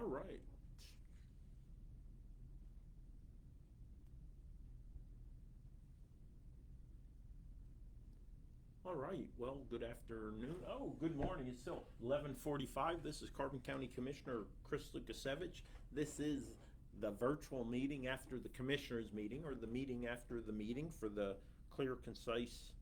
All right. All right. Well, good afternoon. Oh, good morning. It's still 11:45. This is Carbon County Commissioner Chris Lukasevich. This is the virtual meeting after the commissioners meeting, or the meeting after the meeting, for the clear, concise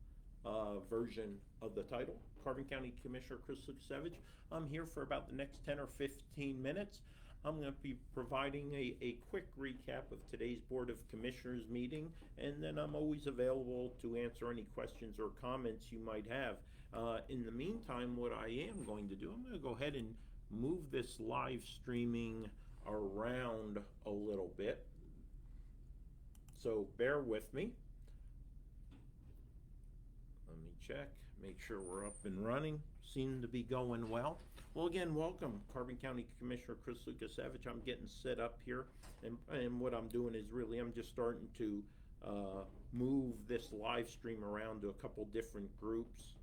version of the title. Carbon County Commissioner Chris Lukasevich. I'm here for about the next 10 or 15 minutes. I'm going to be providing a quick recap of today's Board of Commissioners meeting, and then I'm always available to answer any questions or comments you might have. In the meantime, what I am going to do, I'm going to go ahead and move this live streaming around a little bit. So bear with me. Let me check, make sure we're up and running. Seem to be going well. Well, again, welcome, Carbon County Commissioner Chris Lukasevich. I'm getting set up here, and what I'm doing is really, I'm just starting to move this live stream around to a couple different groups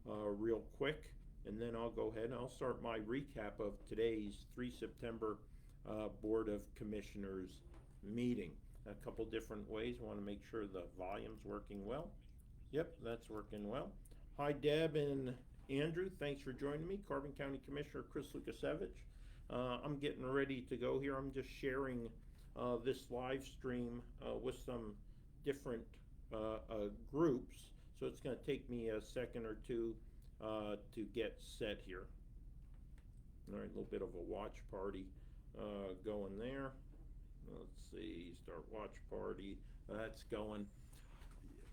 real quick, and then I'll go ahead and I'll start my recap of today's 3 September Board of Commissioners meeting. A couple different ways. I want to make sure the volume's working well. Yep, that's working well. Hi, Deb and Andrew, thanks for joining me. Carbon County Commissioner Chris Lukasevich. I'm getting ready to go here. I'm just sharing this live stream with some different groups, so it's going to take me a second or two to get set here. All right, a little bit of a watch party going there. Let's see, start watch party. That's going.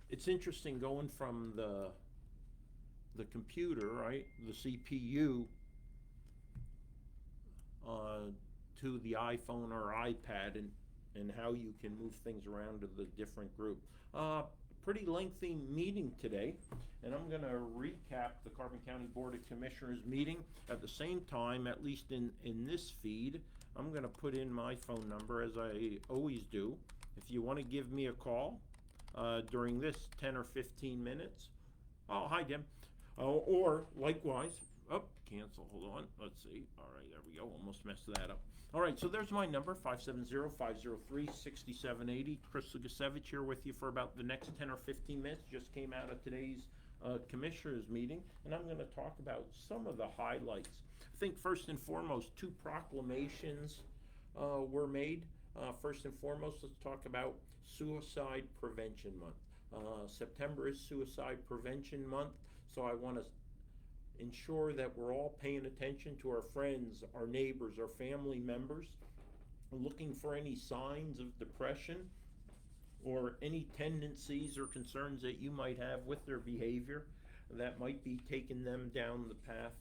It's interesting going from the computer, right, the CPU, to the iPhone or iPad, and how you can move things around to the different group. Pretty lengthy meeting today, and I'm going to recap the Carbon County Board of Commissioners meeting. At the same time, at least in this feed, I'm going to put in my phone number, as I always do. If you want to give me a call during this 10 or 15 minutes. Oh, hi, Jim. Or likewise, cancel, hold on, let's see. All right, there we go, almost messed that up. All right, so there's my number, 570-503-6780. Chris Lukasevich here with you for about the next 10 or 15 minutes. Just came out of today's commissioners meeting, and I'm going to talk about some of the highlights. I think first and foremost, 2 proclamations were made. First and foremost, let's talk about Suicide Prevention Month. September is Suicide Prevention Month, so I want to ensure that we're all paying attention to our friends, our neighbors, our family members, looking for any signs of depression or any tendencies or concerns that you might have with their behavior that might be taking them down the path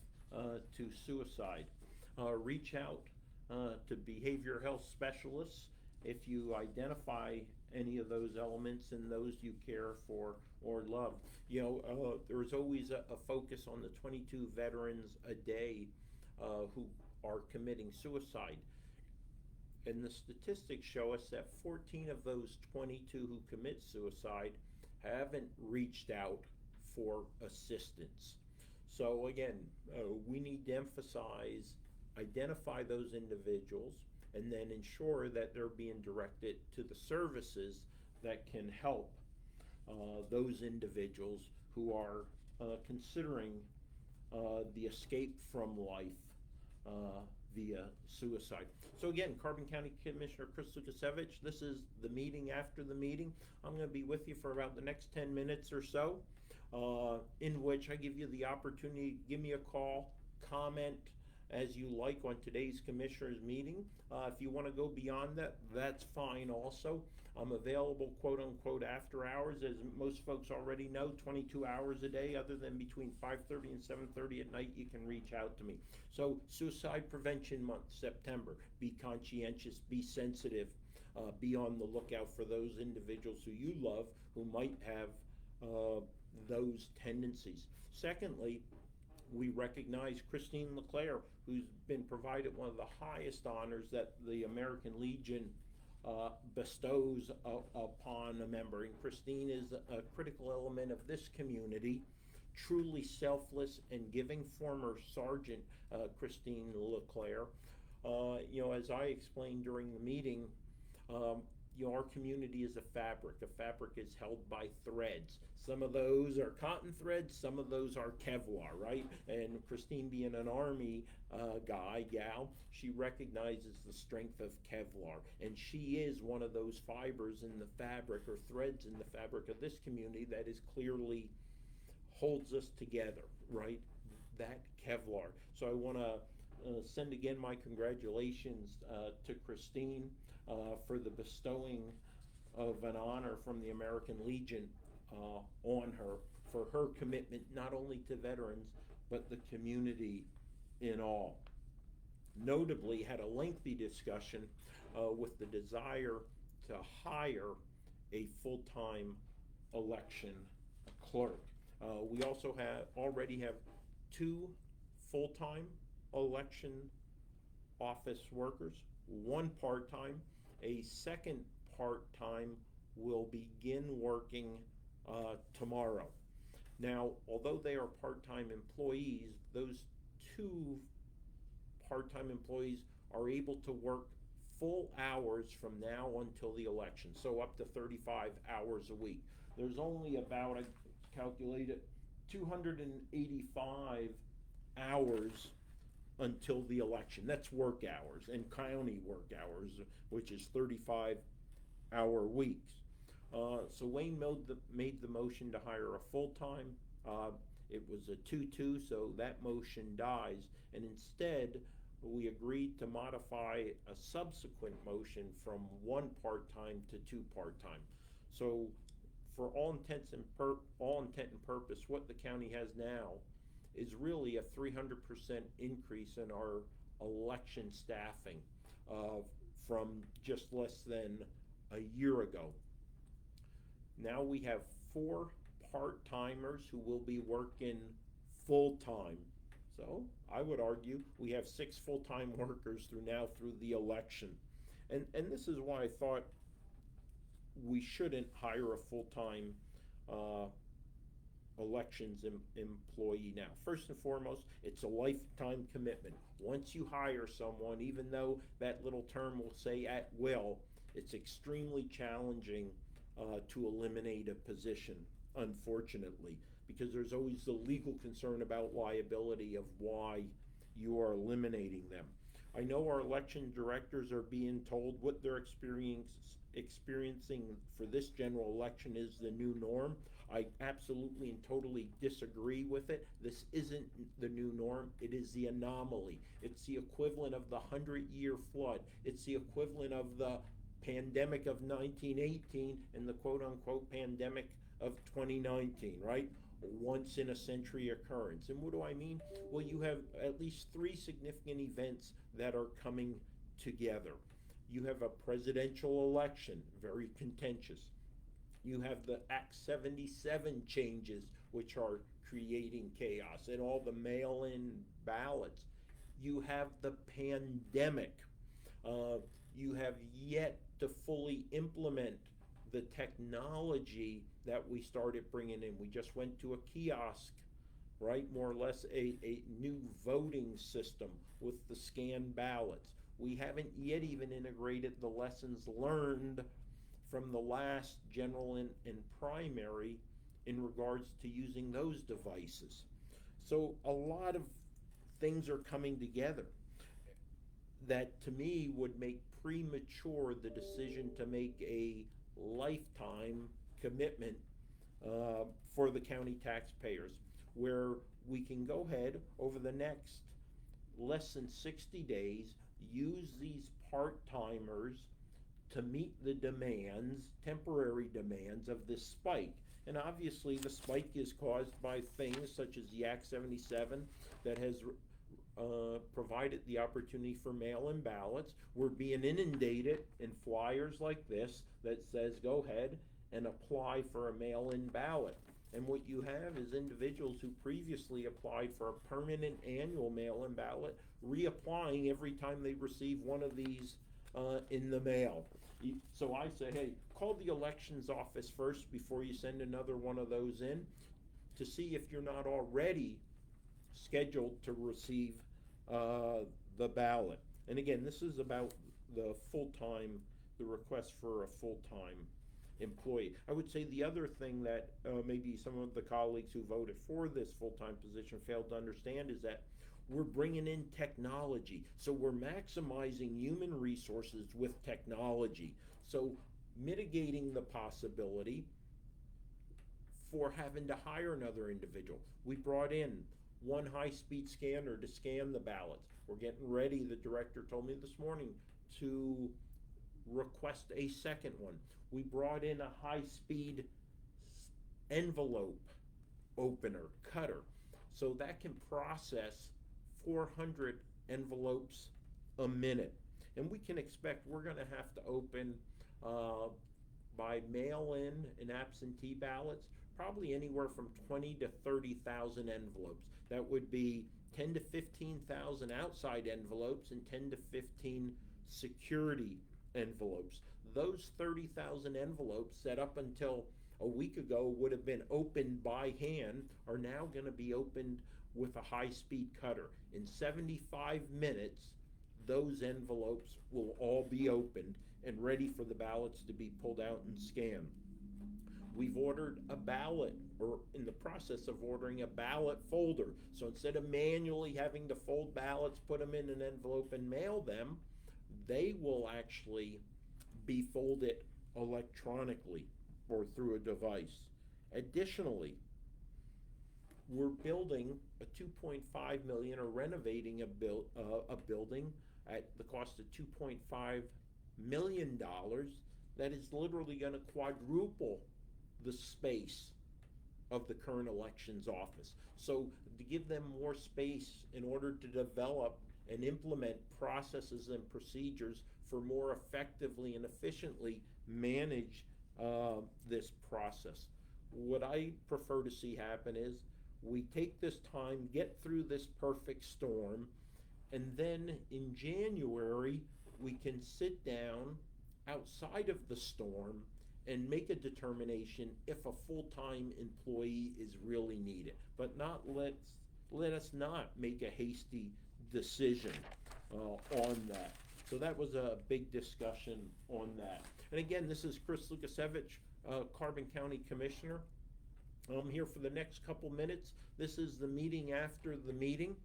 to suicide. Reach out to behavioral health specialists if you identify any of those elements in those you care for or love. You know, there's always a focus on the 22 veterans a day who are committing suicide. And the statistics show us that 14 of those 22 who commit suicide haven't reached out for assistance. So again, we need to emphasize, identify those individuals, and then ensure that they're being directed to the services that can help those individuals who are considering the escape from life via suicide. So again, Carbon County Commissioner Chris Lukasevich, this is the meeting after the meeting. I'm going to be with you for about the next 10 minutes or so, in which I give you the opportunity to give me a call, comment as you like on today's commissioners meeting. If you want to go beyond that, that's fine also. I'm available, quote unquote, after hours. As most folks already know, 22 hours a day, other than between 5:30 and 7:30 at night, you can reach out to me. So Suicide Prevention Month, September. Be conscientious, be sensitive, be on the lookout for those individuals who you love who might have those tendencies. Secondly, we recognize Christine LeClaire, who's been provided one of the highest honors that the American Legion bestows upon a member. And Christine is a critical element of this community, truly selfless and giving. Former Sergeant Christine LeClaire As I explained during the meeting, our community is a fabric. A fabric is held by threads. Some of those are cotton threads, some of those are Kevlar, right? And Christine, being an Army gal, she recognizes the strength of Kevlar. And she is one of those fibers in the fabric, or threads in the fabric of this community, that is clearly holds us together, right? That Kevlar. So I want to send again my congratulations to Christine for the bestowing of an honor from the American Legion on her, for her commitment not only to veterans but the community in all. Notably, had a lengthy discussion with the desire to hire a full-time election clerk. We also already have 2 full-time election office workers, 1 part-time. A second part-time will begin working tomorrow. Now, although they are part-time employees, those 2 part-time employees are able to work full hours from now until the election, so up to 35 hours a week. There's only about, I calculated, 285 hours until the election. That's work hours, and county work hours, which is 35-hour weeks. So Wayne made the motion to hire a full-time. It was a 2-2, so that motion dies, and instead we agreed to modify a subsequent motion from 1 part-time to 2 part-time. So for all intent and purpose, what the county has now is really a 300% increase in our election staffing from just less than a year ago. Now we have 4 part-timers who will be working full-time. So I would argue we have 6 full-time workers through the election. And this is why I thought we shouldn't hire a full-time elections employee now. First and foremost, it's a lifetime commitment. Once you hire someone, even though that little term will say at will, it's extremely challenging to eliminate a position, unfortunately, because there's always the legal concern about liability of why you are eliminating them. I know our election directors are being told what they're experiencing for this general election is the new norm. I absolutely and totally disagree with it. This isn't the new norm. It is the anomaly. It's the equivalent of the 100-year flood. It's the equivalent of the pandemic of 1918 and the quote-unquote pandemic of 2019, right? Once in a century occurrence. And what do I mean? Well, you have at least 3 significant events that are coming together. You have a presidential election, very contentious. You have the Act 77 changes, which are creating chaos, and all the mail-in ballots. You have the pandemic. You have yet to fully implement the technology that we started bringing in. We just went to a kiosk, right? More or less a new voting system with the scanned ballots. We haven't yet even integrated the lessons learned from the last general and primary in regards to using those devices. So a lot of things are coming together that to me would make premature the decision to make a lifetime commitment for the county taxpayers, where we can go ahead over the next less than 60 days, use these part-timers to meet the demands, temporary demands of this spike. And obviously the spike is caused by things such as the Act 77 that has provided the opportunity for mail-in ballots. We're being inundated in flyers like this that says go ahead and apply for a mail-in ballot. And what you have is individuals who previously applied for a permanent annual mail-in ballot reapplying every time they receive one of these in the mail. So I say, hey, call the elections office first before you send another one of those in to see if you're not already scheduled to receive the ballot. And again, this is about the request for a full-time employee. I would say the other thing that maybe some of the colleagues who voted for this full-time position failed to understand is that we're bringing in technology. So we're maximizing human resources with technology. So mitigating the possibility for having to hire another individual. We brought in one high-speed scanner to scan the ballots. We're getting ready, the director told me this morning, to request a second one. We brought in a high-speed envelope opener, cutter, so that can process 400 envelopes a minute. And we can expect we're going to have to open by mail-in and absentee ballots, probably anywhere from 20 to 30,000 envelopes. That would be 10 to 15,000 outside envelopes and 10 to 15 security envelopes. Those 30,000 envelopes that up until a week ago would have been opened by hand are now going to be opened with a high-speed cutter. In 75 minutes, those envelopes will all be opened and ready for the ballots to be pulled out and scanned. We've ordered a ballot, or in the process of ordering a ballot folder. So instead of manually having to fold ballots, put them in an envelope and mail them, they will actually be folded electronically or through a device. Additionally, we're building a $2.5 million, or renovating a building at the cost of $2.5 million that is literally going to quadruple the space of the current elections office. So to give them more space in order to develop and implement processes and procedures for more effectively and efficiently manage this process. What I prefer to see happen is we take this time, get through this perfect storm, and then in January we can sit down outside of the storm and make a determination if a full-time employee is really needed. But let us not make a hasty decision on that. So that was a big discussion on that. And again, this is Chris Lukasiewicz, Carbon County Commissioner. I'm here for the next couple minutes. This is the meeting after the meeting.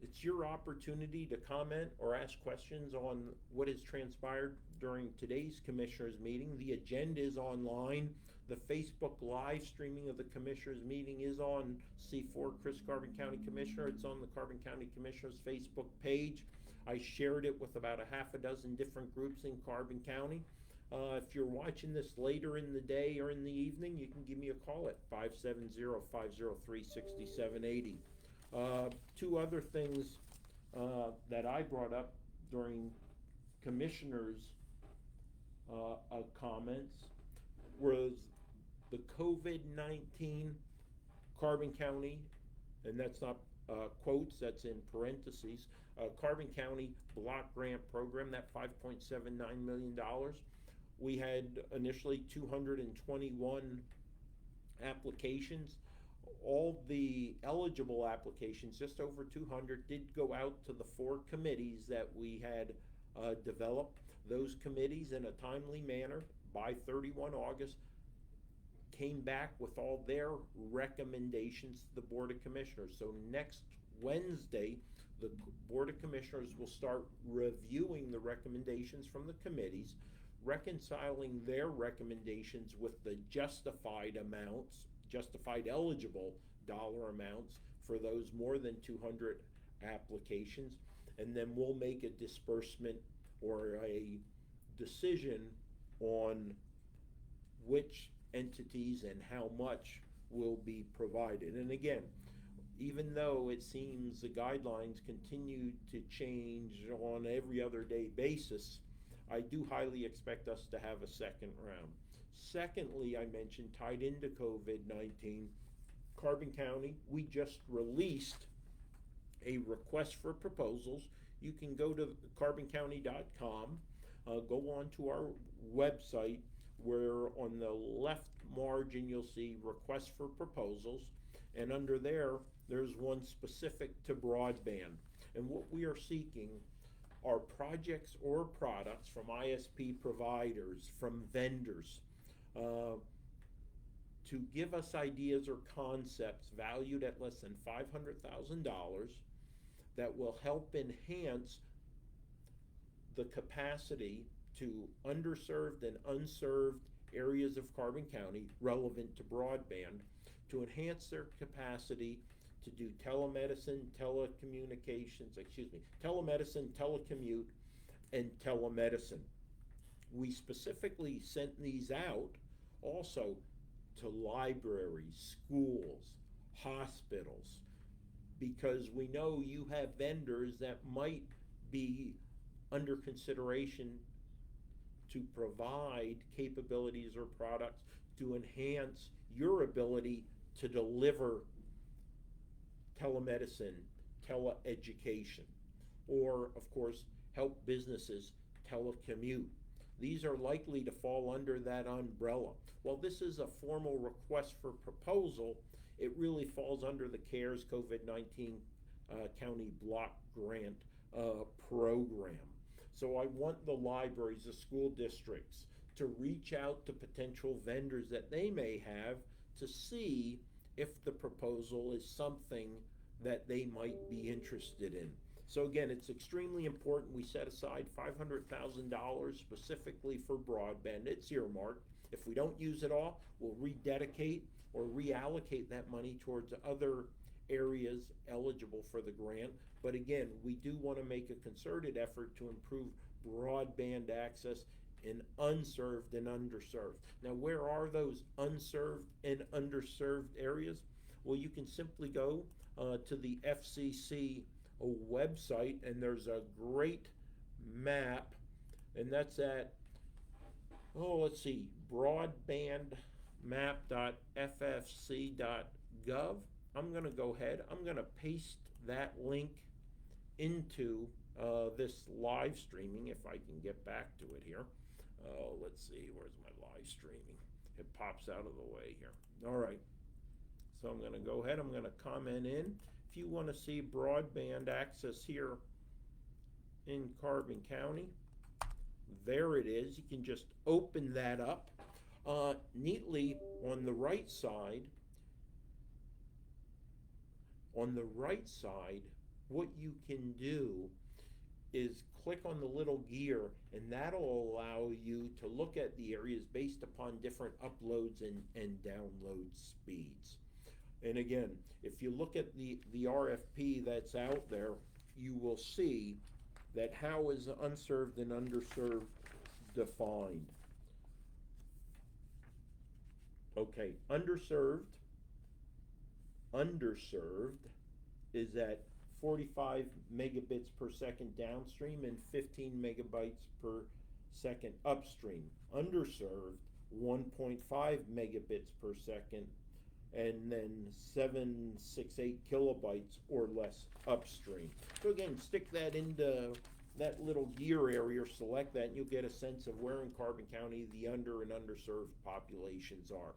It's your opportunity to comment or ask questions on what has transpired during today's commissioners meeting. The agenda is online. The Facebook live streaming of the commissioners meeting is on C4 Chris Carbon County Commissioner. It's on the Carbon County Commissioners Facebook page. I shared it with about a half a dozen different groups in Carbon County. If you're watching this later in the day or in the evening, you can give me a call at 570-503-6780. Two other things that I brought up during commissioners' comments was the COVID-19 Carbon County, and that's not quotes, that's in parentheses, Carbon County Block Grant Program, that $5.79 million. We had initially 221 applications. All the eligible applications, just over 200, did go out to the 4 committees that we had developed. Those committees, in a timely manner, by 31 August, came back with all their recommendations to the Board of Commissioners. So next Wednesday, the Board of Commissioners will start reviewing the recommendations from the committees, reconciling their recommendations with the justified eligible dollar amounts for those more than 200 applications, and then we'll make a disbursement or a decision on which entities and how much will be provided. And again, even though it seems the guidelines continue to change on every other day basis, I do highly expect us to have a second round. Secondly, I mentioned, tied into COVID-19, Carbon County, we just released a request for proposals. You can go to carboncounty.com, go on to our website, where on the left margin you'll see request for proposals, and under there's one specific to broadband. And what we are seeking are projects or products from ISP providers, from vendors, to give us ideas or concepts valued at less than $500,000 that will help enhance the capacity to underserved and unserved areas of Carbon County relevant to broadband, to enhance their capacity to do telemedicine, telecommute, and telemedicine. We specifically sent these out also to libraries, schools, hospitals, because we know you have vendors that might be under consideration to provide capabilities or products to enhance your ability to deliver telemedicine, teleeducation, or of course help businesses telecommute. These are likely to fall under that umbrella. While this is a formal request for proposal, it really falls under the CARES COVID-19 County Block Grant program. So I want the libraries, the school districts, to reach out to potential vendors that they may have to see if the proposal is something that they might be interested in. So again, it's extremely important we set aside $500,000 specifically for broadband. It's earmarked. If we don't use it all, we'll rededicate or reallocate that money towards other areas eligible for the grant. But again, we do want to make a concerted effort to improve broadband access in unserved and underserved. Now, where are those unserved and underserved areas? Well, you can simply go to the FCC website, and there's a great map, and that's at, broadbandmap.ffc.gov. I'm going to go ahead, I'm going to paste that link into this live streaming, if I can get back to it here. Let's see, where's my live streaming? It pops out of the way here. All right, so I'm going to go ahead, I'm going to comment in. If you want to see broadband access here in Carbon County, there it is. You can just open that up. Neatly on the right side, what you can do is click on the little gear, and that'll allow you to look at the areas based upon different uploads and download speeds. And again, if you look at the RFP that's out there, you will see that how is unserved and underserved defined. Okay, underserved is at 45 megabits per second downstream and 15 megabytes per second upstream. Underserved, 1.5 megabits per second, and then 768 kilobytes or less upstream. So again, stick that into that little gear area, or select that, and you'll get a sense of where in Carbon County the under and underserved populations are.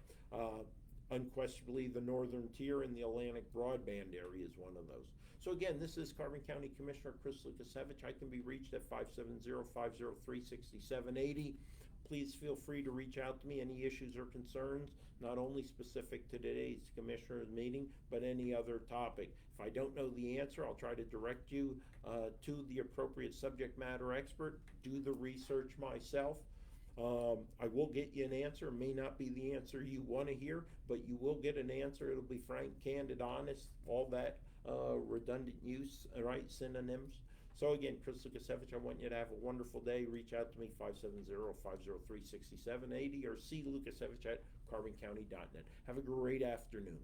Unquestionably, the northern tier and the Atlantic broadband area is one of those. So again, this is Carbon County Commissioner Chris Lukasiewicz. I can be reached at 570-503-6780. Please feel free to reach out to me, any issues or concerns, not only specific to today's Commissioners meeting, but any other topic. If I don't know the answer, I'll try to direct you to the appropriate subject matter expert. Do the research myself. I will get you an answer. It may not be the answer you want to hear, but you will get an answer. It'll be frank, candid, honest, all that redundant use, right, synonyms. So again, Chris Lukasiewicz, I want you to have a wonderful day. Reach out to me, 570-503-6780, or clukasiewicz@carboncounty.net. Have a great afternoon.